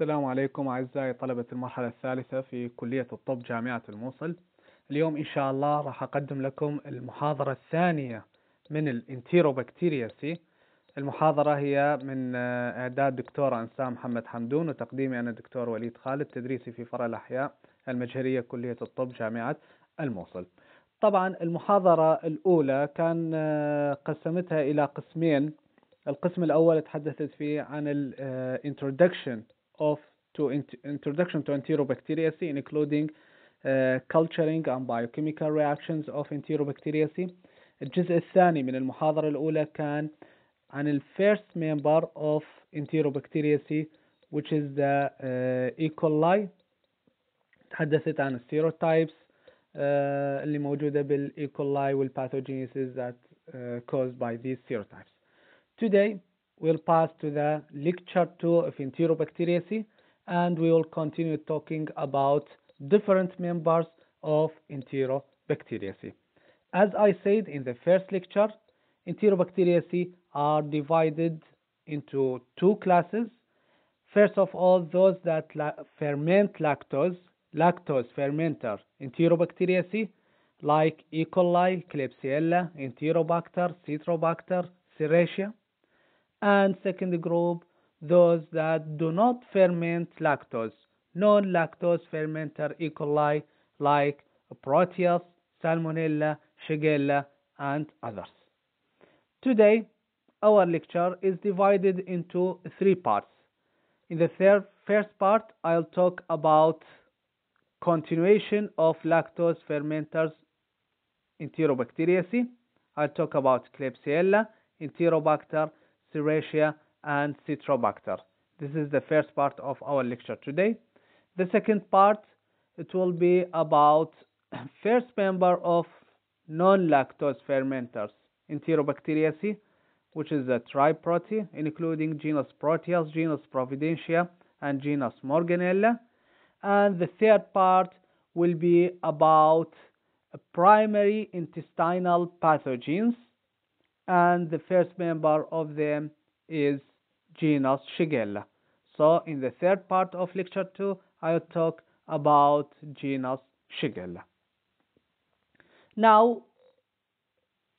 السلام عليكم أعزائي طلبة المرحلة الثالثة في كلية الطب جامعة الموصل. اليوم إن شاء الله راح أقدم لكم المحاضرة الثانية من الانتيروبكتيرياسي. المحاضرة هي من إعداد دكتورة أنسام محمد حمدون وتقديمي أنا الدكتور وليد خالد، تدريسي في فرع الأحياء المجهرية كلية الطب جامعة الموصل. طبعا المحاضرة الأولى كان قسمتها إلى قسمين. القسم الأول تحدثت فيه عن ال introduction to Enterobacteriaceae including culturing and biochemical reactions of Enterobacteriaceae. الجزء الثاني من المحاضرة الأولى كان عن ال first member of Enterobacteriaceae which is the E. coli. تحدثت عن السيروتايبس اللي موجودة بال E. coli والpathogenesis that caused by these serotypes. Today we'll pass to the lecture 2 of Enterobacteriaceae and we will continue talking about different members of Enterobacteriaceae. As I said in the first lecture, Enterobacteriaceae are divided into two classes. First of all, those that ferment lactose fermenter Enterobacteriaceae like E. coli, Klebsiella, Enterobacter, Citrobacter, Serratia. And second group, those that do not ferment lactose, non-lactose fermenter E. coli like Proteus, Salmonella, Shigella, and others. Today, our lecture is divided into three parts. In the first part, I'll talk about continuation of lactose fermenters Enterobacteriaceae. I'll talk about Klebsiella, Enterobacter, Serratia, and Citrobacter. This is the first part of our lecture today. The second part, it will be about first member of non-lactose fermenters Enterobacteriaceae, which is a triproti, including genus Proteus, genus Providentia, and genus Morganella. And the third part will be about primary intestinal pathogens, and the first member of them is genus Shigella. So in the third part of lecture 2, I'll talk about genus Shigella. Now,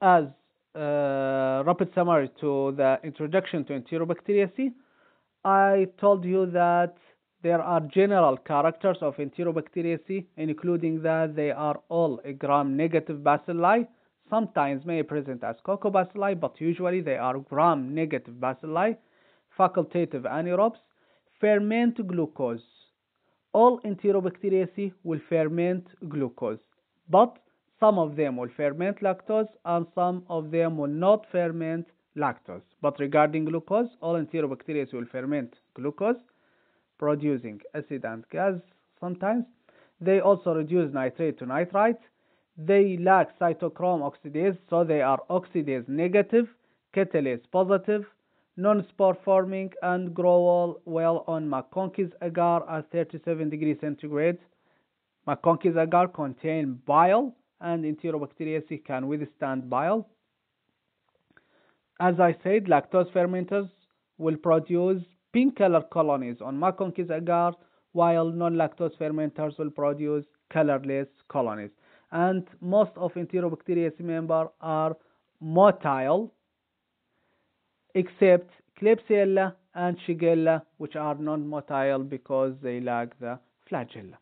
as a rapid summary to the introduction to Enterobacteriaceae, I told you that there are general characters of Enterobacteriaceae, including that they are all gram-negative bacilli. Sometimes may present as cocobacilli, but usually they are gram-negative bacilli, facultative anaerobes, ferment glucose. All Enterobacteriaceae will ferment glucose, but some of them will ferment lactose and some of them will not ferment lactose. But regarding glucose, all Enterobacteriaceae will ferment glucose, producing acid and gas sometimes. They also reduce nitrate to nitrite. They lack cytochrome oxidase, so they are oxidase negative, catalase positive, non-spore forming, and grow well on McConkey's agar at 37 degrees centigrade. McConkey's agar contain bile, and Enterobacteriaceae can withstand bile. As I said, lactose fermenters will produce pink color colonies on McConkey's agar, while non-lactose fermenters will produce colorless colonies. And most of Enterobacteriaceae members are motile, except Klebsiella and Shigella, which are non-motile because they lack the flagella.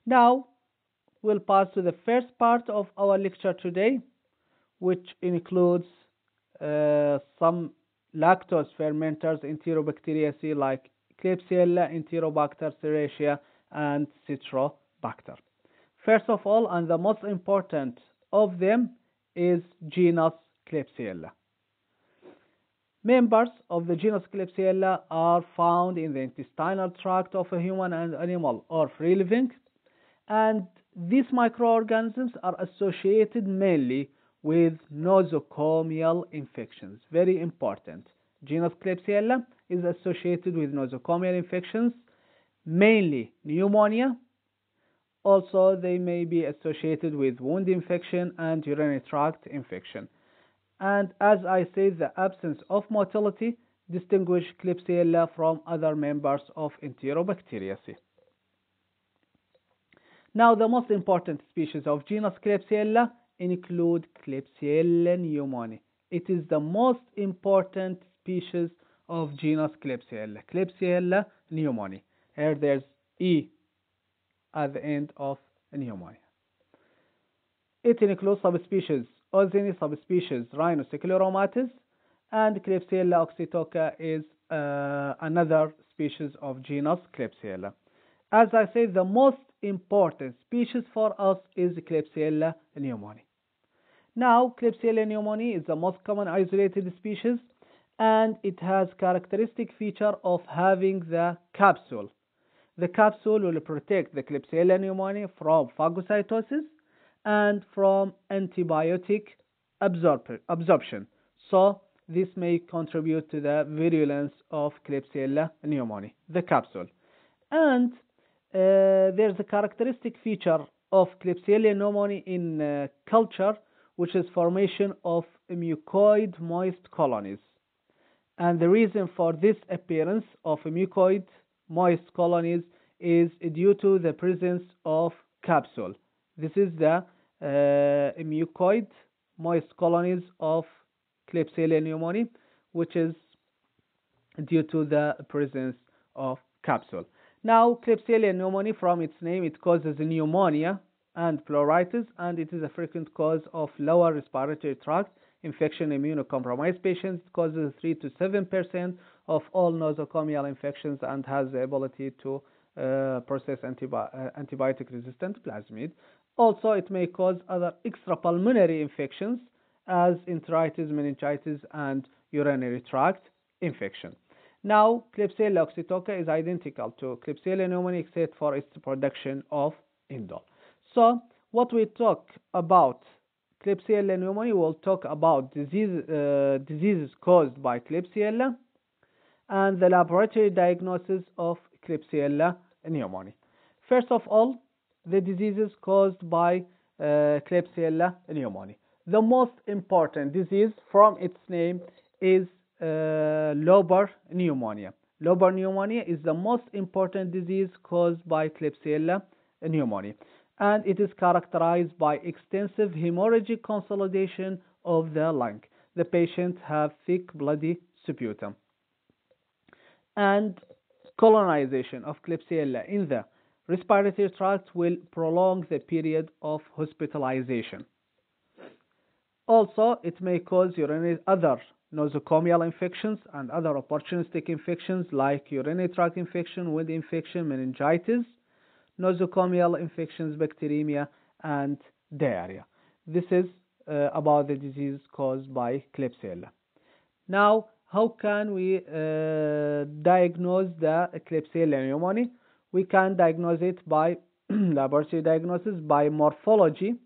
Now, we'll pass to the first part of our lecture today, which includes some lactose fermenters Enterobacteriaceae like Klebsiella, Enterobacter, Serratia, and Citrobacter. First of all, and the most important of them, is genus Klebsiella. Members of the genus Klebsiella are found in the intestinal tract of a human and animal or free living, and these microorganisms are associated mainly with nosocomial infections. Very important. Genus Klebsiella is associated with nosocomial infections, mainly pneumonia. Also, they may be associated with wound infection and urinary tract infection. And as I said, the absence of motility distinguish Klebsiella from other members of Enterobacteriaceae. Now, the most important species of genus Klebsiella include Klebsiella pneumoniae. It is the most important species of genus Klebsiella. Klebsiella pneumoniae. Here there's E at the end of pneumonia. It includes subspecies Ozini, subspecies Rhinoscleromatis, and Klebsiella oxytoca is another species of genus Klebsiella. As I said, the most important species for us is Klebsiella pneumoniae. Now, Klebsiella pneumoniae is the most common isolated species, and it has characteristic feature of having the capsule. The capsule will protect the Klebsiella pneumoniae from phagocytosis and from antibiotic absorption. So, this may contribute to the virulence of Klebsiella pneumoniae, the capsule. And there's a characteristic feature of Klebsiella pneumoniae in culture, which is formation of mucoid moist colonies. And the reason for this appearance of mucoid moist colonies is due to the presence of capsule. This is the mucoid moist colonies of Klebsiella pneumoniae, which is due to the presence of capsule. Now, Klebsiella pneumoniae, from its name, it causes pneumonia and pleuritis, and it is a frequent cause of lower respiratory tract infection in immunocompromised patients. It causes 3 to 7% of all nosocomial infections and has the ability to process antibiotic-resistant plasmid. Also, it may cause other extrapulmonary infections as enteritis, meningitis, and urinary tract infection. Now, Klebsiella oxytoca is identical to Klebsiella pneumoniae except for its production of indole. So, what we talk about Klebsiella pneumoniae, we'll talk about diseases caused by Klebsiella and the laboratory diagnosis of Klebsiella pneumoniae. First of all, the diseases caused by Klebsiella pneumoniae. The most important disease from its name is lobar pneumonia. Lobar pneumonia is the most important disease caused by Klebsiella pneumoniae, and it is characterized by extensive hemorrhagic consolidation of the lung. The patients have thick bloody sputum, and colonization of Klebsiella in the respiratory tract will prolong the period of hospitalization. Also, it may cause other nosocomial infections and other opportunistic infections like urinary tract infection, wound infection, meningitis, nosocomial infections, bacteremia, and diarrhea. This is about the disease caused by Klebsiella. Now, how can we diagnose the Klebsiella pneumoniae? We can diagnose it by laboratory diagnosis, by morphology.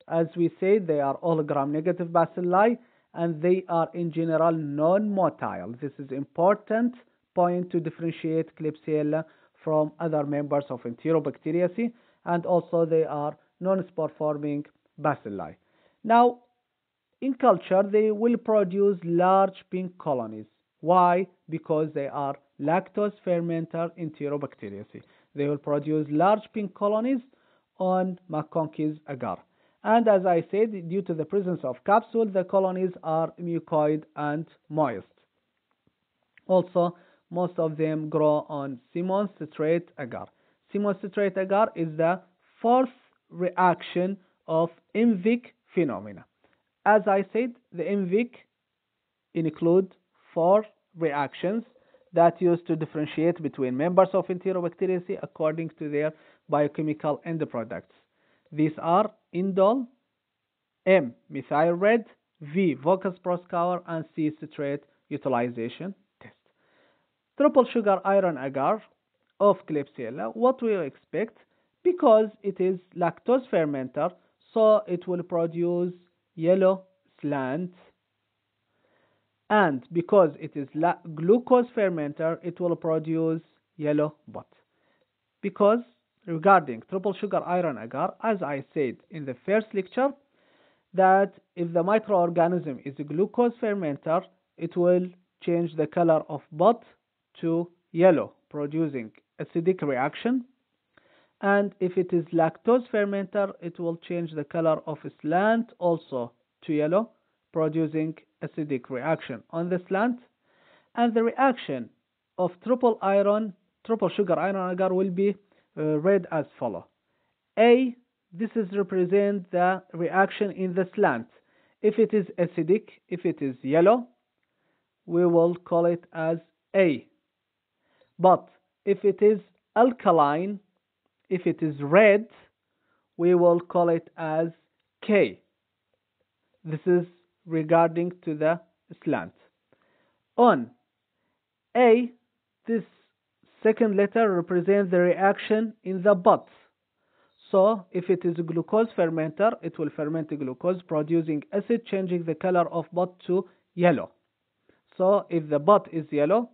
As we said, they are all gram-negative bacilli, and they are in general non-motile. This is important point to differentiate Klebsiella from other members of Enterobacteriaceae, and also they are non-spore-forming bacilli. Now, in culture, they will produce large pink colonies. Why? Because they are lactose fermenter Enterobacteriaceae. They will produce large pink colonies on McConkey's agar. And as I said, due to the presence of capsule, the colonies are mucoid and moist. Also, most of them grow on Simon citrate agar. Simon citrate agar is the fourth reaction of MVIC phenomena. As I said, the MVIC include 4 reactions that used to differentiate between members of Enterobacteriaceae according to their biochemical end products. These are indole, M, methyl red, V, Vocus proscour, and C, citrate utilization test. Triple sugar iron agar of Klebsiella, what we expect, because it is lactose fermenter, so it will produce yellow slant, and because it is glucose fermenter, it will produce yellow bot. Because regarding triple sugar iron agar, as I said in the first lecture, that if the microorganism is a glucose fermenter, it will change the color of bud to yellow, producing acidic reaction. And if it is lactose fermenter, it will change the color of slant also to yellow, producing acidic reaction on the slant. And the reaction of triple sugar iron agar will be read as follow. A, this is represent the reaction in the slant. If it is acidic, if it is yellow, we will call it as A. But if it is alkaline, if it is red, we will call it as K. This is regarding to the slant. On A, this second letter represents the reaction in the bud. So if it is a glucose fermenter, it will ferment the glucose, producing acid, changing the color of bud to yellow. So if the bud is yellow,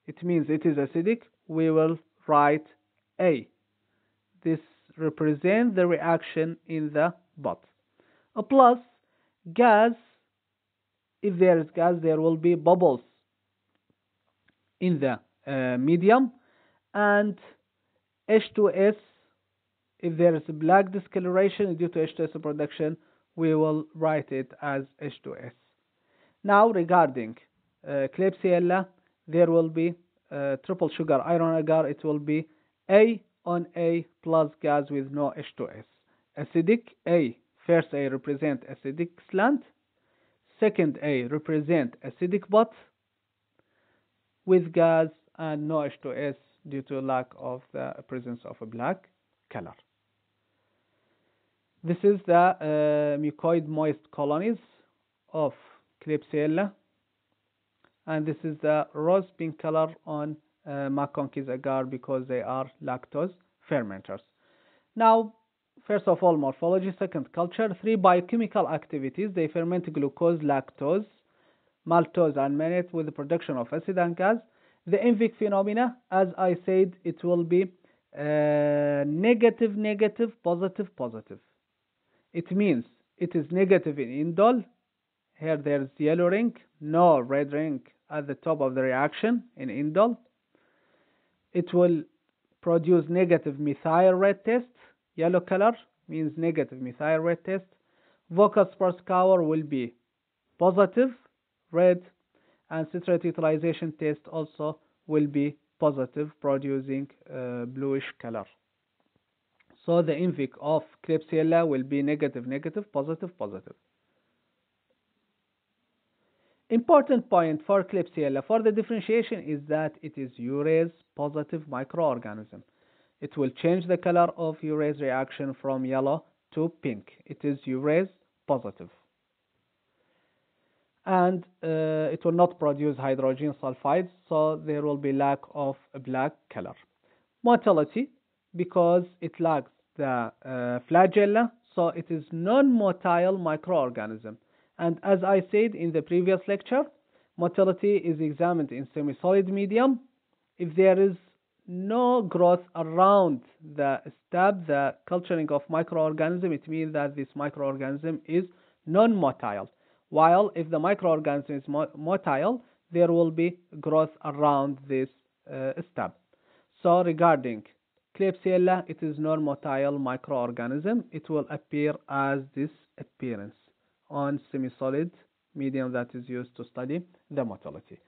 it means it is acidic. We will write A. This represents the reaction in the bud. A plus gas. If there is gas, there will be bubbles in the medium, and H2S. If there is a black discoloration due to H2S production, we will write it as H2S. Now regarding Klebsiella, there will be triple sugar iron agar. It will be A on A plus gas with no H2S. Acidic A, first A represent acidic slant, second A represent acidic bud with gas and no H2S due to lack of the presence of a black color. This is the mucoid moist colonies of Klebsiella, and this is the rose pink color on McConkey's agar because they are lactose fermenters. Now, first of all, morphology, second culture, three biochemical activities. They ferment glucose, lactose, maltose, and mannate with the production of acid and gas. The Envic phenomena, as I said, it will be negative, negative, positive, positive. It means it is negative in indole. Here there is yellow ring, no red ring at the top of the reaction in indole. It will produce negative methyl red test. Yellow color means negative methyl red test. Vocal spore scour will be positive, red, and citrate utilization test also will be positive, producing bluish color. So the Envic of Klebsiella will be negative, negative, positive, positive. Important point for Klebsiella for the differentiation is that it is urease positive microorganism. It will change the color of urease reaction from yellow to pink. It is urease positive. And it will not produce hydrogen sulfides, so there will be lack of a black color. Motility, because it lacks the flagella, so it is non-motile microorganism. And as I said in the previous lecture, motility is examined in semi-solid medium. If there is no growth around the stab, the culturing of microorganism, it means that this microorganism is non-motile. While if the microorganism is motile, there will be growth around this stab. So regarding Klebsiella, it is non-motile microorganism. It will appear as this appearance on semi-solid medium that is used to study the motility.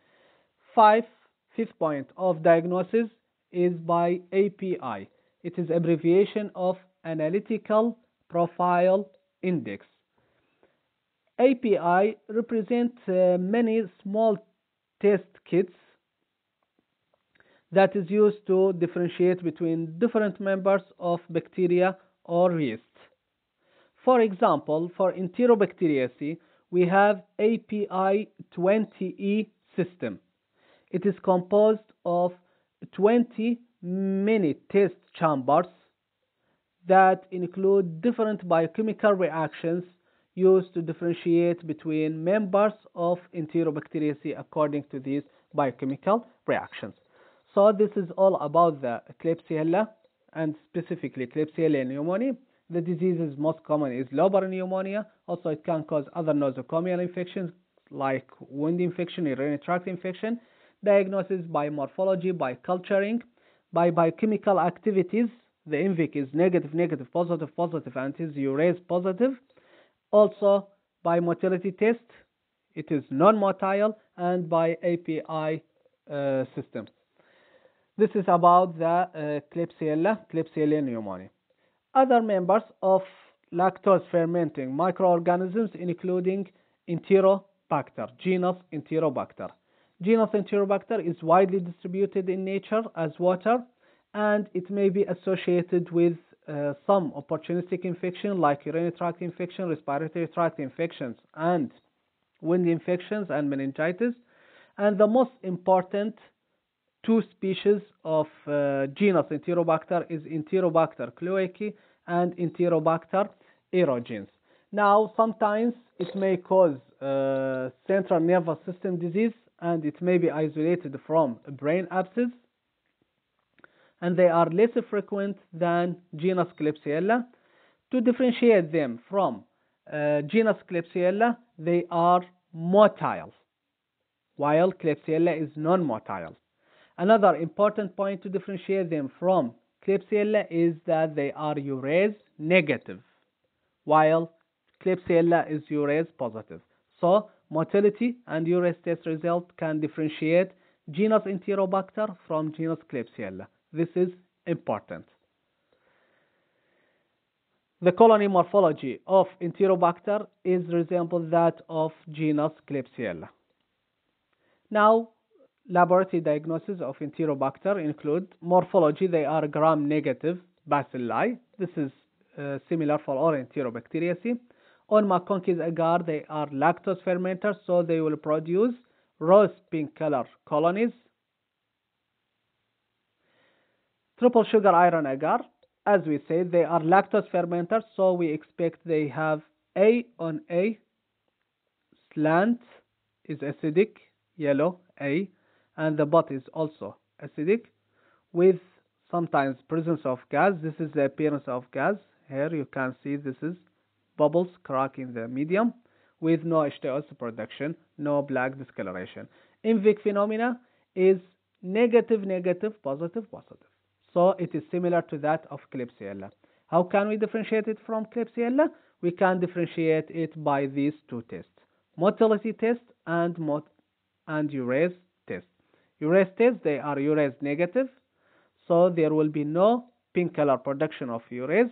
Fifth point of diagnosis is by API. It is abbreviation of Analytical Profile Index. API represents many small test kits that is used to differentiate between different members of bacteria or yeast. For example, for Enterobacteriaceae, we have API 20E system. It is composed of 20 mini test chambers that include different biochemical reactions used to differentiate between members of Enterobacteriaceae according to these biochemical reactions. So this is all about the Klebsiella, and specifically Klebsiella pneumoniae. The diseases most common is lobar pneumonia. Also, it can cause other nosocomial infections like wound infection, urinary tract infection. Diagnosis by morphology, by culturing, by biochemical activities. The INVIC is negative, negative, positive, positive, and it is urease positive. Also by motility test, it is non-motile, and by API system. This is about the Klebsiella pneumoniae. Other members of lactose fermenting microorganisms including Enterobacter, genus Enterobacter. Genus Enterobacter is widely distributed in nature as water, and it may be associated with some opportunistic infection like urinary tract infection, respiratory tract infections, and wound infections and meningitis. And the most important two species of genus Enterobacter is Enterobacter cloacae and Enterobacter aerogens. Now, sometimes it may cause central nervous system disease, and it may be isolated from brain abscess, and they are less frequent than genus Klebsiella. To differentiate them from genus Klebsiella, they are motile, while Klebsiella is non-motile. Another important point to differentiate them from Klebsiella is that they are urease negative, while Klebsiella is urease positive. So, motility and urease test result can differentiate genus Enterobacter from genus Klebsiella. This is important. The colony morphology of Enterobacter is resemble that of genus Klebsiella. Now, laboratory diagnosis of Enterobacter include morphology. They are gram-negative bacilli. This is similar for all Enterobacteriaceae. On McConkey's agar, they are lactose fermenters, so they will produce rose pink color colonies. Triple sugar iron agar, as we said, they are lactose fermenters, so we expect they have A on A slant is acidic, yellow A, and the butt is also acidic with sometimes presence of gas. This is the appearance of gas. Here you can see this is bubbles cracking the medium with no H2O production, no black discoloration. INVIC phenomena is negative, negative, positive, positive. So it is similar to that of Klebsiella. How can we differentiate it from Klebsiella? We can differentiate it by these two tests: motility test and urease test. Urease test, they are urease negative, so there will be no pink color production of urease.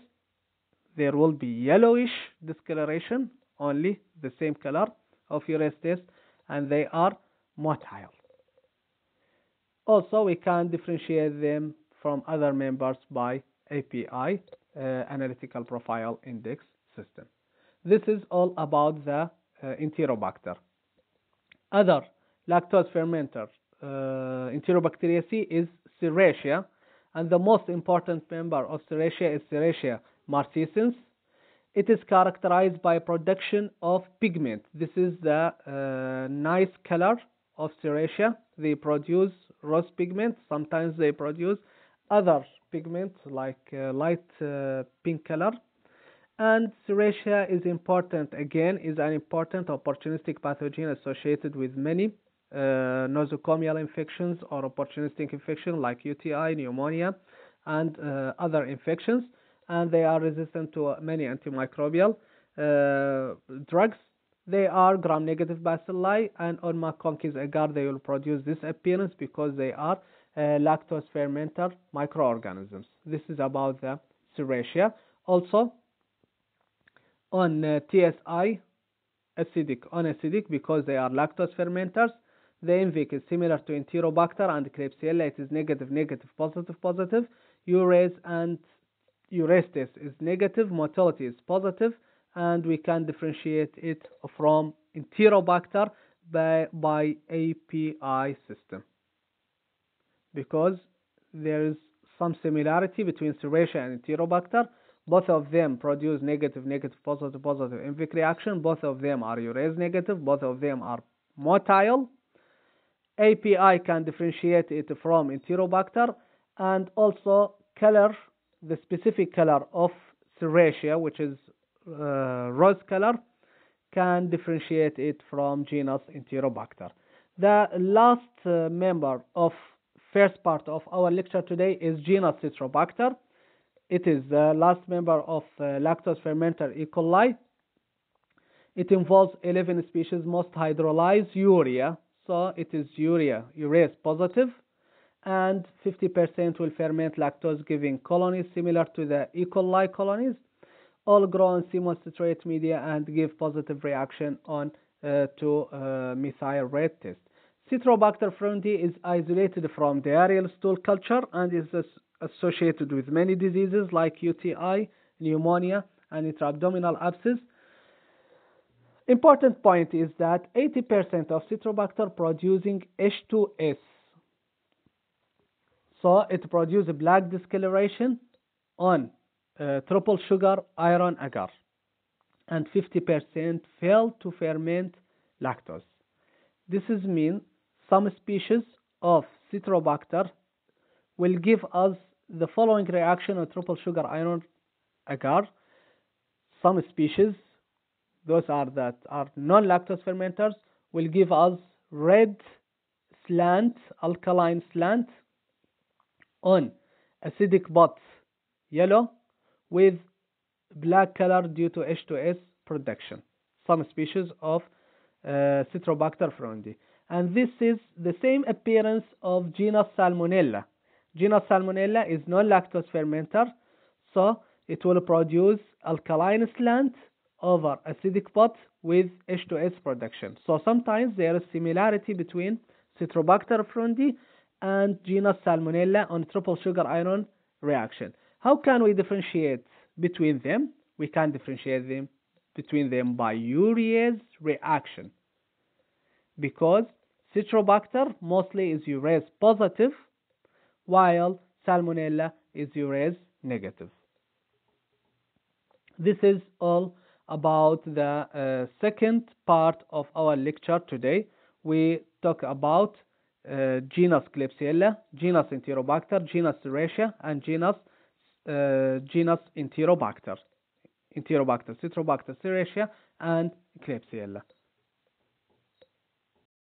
There will be yellowish discoloration, only the same color of urease test, and they are motile. Also, we can differentiate them from other members by API, Analytical Profile Index system. This is all about the Enterobacter. Other lactose fermenter Enterobacteriaceae is Serratia, and the most important member of Serratia is Serratia marcescens. It is characterized by production of pigment. This is the nice color of Serratia. They produce rose pigment. Sometimes they produce other pigments like light pink color. And Serratia is important, again, is an important opportunistic pathogen associated with many nosocomial infections or opportunistic infections like UTI, pneumonia, and other infections. And they are resistant to many antimicrobial drugs. They are gram-negative bacilli, and on McConkey's agar they will produce this appearance because they are lactose fermenter microorganisms. This is about the Serratia. Also, on TSI, acidic because they are lactose fermenters. The INVIC is similar to Enterobacter and Klebsiella. It is negative, negative, positive, positive. Urease and urease test is negative. Motility is positive, and we can differentiate it from Enterobacter by API system because there is some similarity between Serratia and Enterobacter. Both of them produce negative, negative, positive, positive INVIC reaction. Both of them are urease negative. Both of them are motile. API can differentiate it from Enterobacter, and also color, the specific color of Serratia, which is rose color, can differentiate it from genus Enterobacter. The last member of first part of our lecture today is genus Citrobacter. It is the last member of lactose fermenter E. coli. It involves 11 species, most hydrolyze urea, so it is urease positive, and 50% will ferment lactose giving colonies similar to the E. coli colonies, all grow in seamless citrate media and give positive reaction on to methyl red test. Citrobacter frundi is isolated from diarrheal stool culture and is associated with many diseases like UTI, pneumonia, and intra-abdominal abscess. Important point is that 80% of Citrobacter producing H2S. So it produces black discoloration on triple sugar iron agar, and 50% fail to ferment lactose. This is mean some species of Citrobacter will give us the following reaction on triple sugar iron agar. Some species, those are that are non-lactose fermenters, will give us red slant, alkaline slant on acidic but yellow with black color due to H2S production. Some species of Citrobacter frundi. And this is the same appearance of genus Salmonella. Genus Salmonella is non-lactose fermenter, so it will produce alkaline slant over acidic pot with H2S production. So sometimes there is similarity between Citrobacter frundi and genus Salmonella on triple sugar iron reaction. How can we differentiate between them? We can differentiate them between them by urease reaction, because Citrobacter mostly is urease positive, while Salmonella is urease negative. This is all about the second part of our lecture today. We talk about genus Klebsiella, genus Enterobacter, genus Serratia, and genus Enterobacter, Citrobacter, Serratia, and Klebsiella.